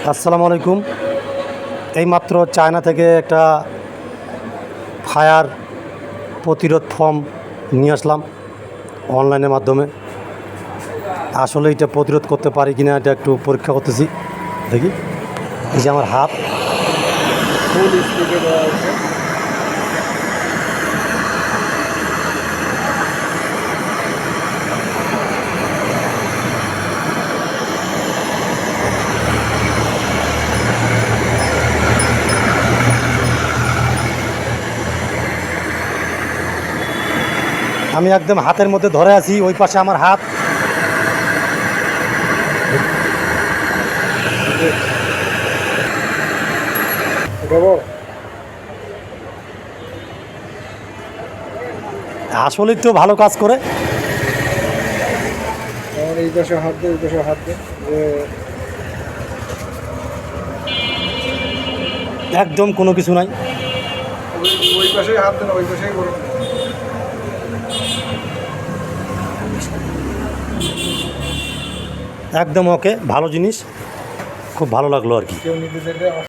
আসসালামু আলাইকুম। এইমাত্র চায়না থেকে একটা ফায়ার প্রতিরোধ ফর্ম নিয়ে আসলাম অনলাইনের মাধ্যমে। আসলে এটা প্রতিরোধ করতে পারি কিনা এটা একটু পরীক্ষা করতেছি, দেখি। এই যে আমার হাত, ফুল স্পিডে দেওয়া হয়েছে। আমি একদম হাতের মধ্যে ধরে আছি, ওই পাশে আমার হাত। দেবো আসলেই তো ভালো কাজ করে। আমার এই পাশে হাত দে, ওই পাশে হাত দে, একদম কোনো কিছু নাই। ওই পাশেই হাত দেন, ওই পাশেই করুন। একদম ওকে, ভালো জিনিস, খুব ভালো লাগলো আর কি। কেউ নিতে চাইলে